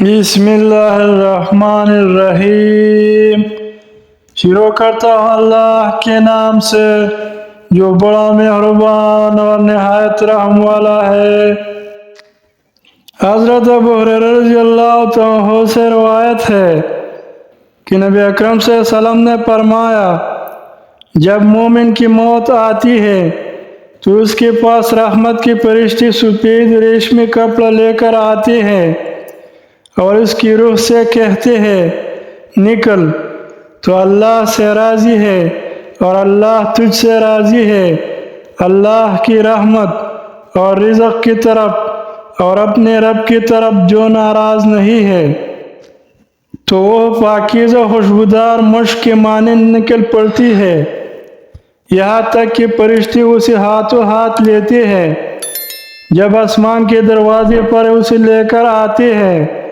बिस्मिल्लाहिर्रहमानिर्रहीम। शुरू करता हूँ अल्लाह के नाम से जो बड़ा मेहरबान और निहायत रहम वाला है। हज़रत अबू हुरैरा रज़ियल्लाहु अन्हु से रवायत है कि नबी अकरम सल्लल्लाहु अलैहि वसल्लम ने फरमाया, जब मोमिन की मौत आती है तो उसके पास रहमत की फरिश्ते सफ़ेद रेशमी कपड़ा लेकर आते हैं और उसकी रूह से कहते हैं, निकल, तो अल्लाह से राज़ी है और अल्लाह तुझसे राज़ी है, अल्लाह की रहमत और रिज़्क़ की तरफ और अपने रब की तरफ जो नाराज़ नहीं है। तो वह पाकीज़ा खुशबूदार मुश्क के मानिंद निकल पड़ती है, यहाँ तक कि फरिश्ते उसे हाथों हाथ लेते हैं। जब आसमान के दरवाजे पर उसे लेकर आते हैं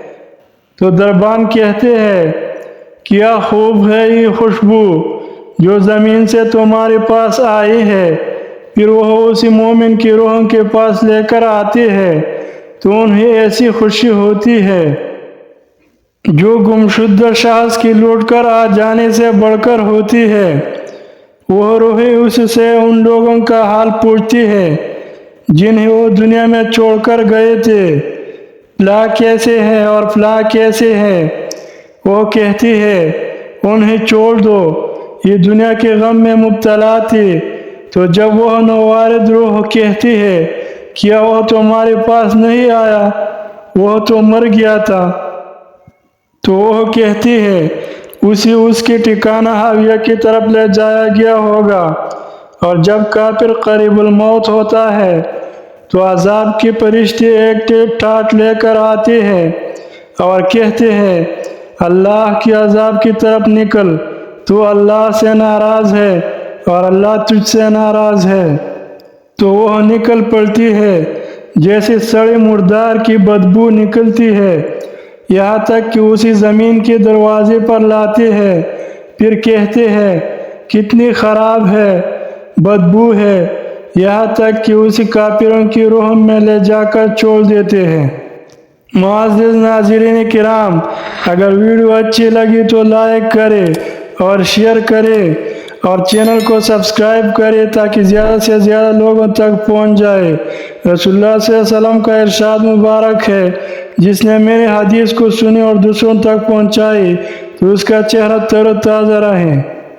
तो दरबान कहते हैं, क्या खूब है ये खुशबू जो ज़मीन से तुम्हारे पास आई है। फिर वह उसी मोमिन की रूह के पास लेकर आते हैं तो उन्हें ऐसी खुशी होती है जो गुमशुदा शख्स की लौट कर आ जाने से बढ़कर होती है। वह रूहें उससे उन लोगों का हाल पूछती है जिन्हें वो दुनिया में छोड़कर गए थे, फलां कैसे है और फलां कैसे है। वो कहती है, उन्हें छोड़ दो, ये दुनिया के गम में मुब्तला थी। तो जब वह नवारिद रूह कहती है, क्या वह तुम्हारे पास नहीं आया, वह तो मर गया था। तो वह कहती है, उसे उसके ठिकाना हाविया की तरफ ले जाया गया होगा। और जब काफिर करीबुल मौत होता है तो अजाब के फरिश्ते एक टेप ठाट लेकर आते हैं और कहते हैं, अल्लाह के अजाब की तरफ निकल, तो अल्लाह से नाराज़ है और अल्लाह तुझसे नाराज़ है। तो वह निकल पड़ती है जैसे सड़े मुर्दार की बदबू निकलती है, यहाँ तक कि उसी ज़मीन के दरवाजे पर लाते हैं। फिर कहते हैं, कितनी ख़राब है, बदबू है, यहाँ तक कि उसी काफिरों की रूह में ले जाकर छोड़ देते हैं। मुअज़्ज़िज़ नाज़रीन किराम, अगर वीडियो अच्छी लगी तो लाइक करें और शेयर करें और चैनल को सब्सक्राइब करें ताकि ज़्यादा से ज़्यादा लोगों तक पहुंच जाए। रसूलुल्लाह सल्लल्लाहु अलैहि वसल्लम का इरशाद मुबारक है, जिसने मेरे हदीस को सुनी और दूसरों तक पहुंचाई तो उसका चेहरा तरोताज़ा रहे।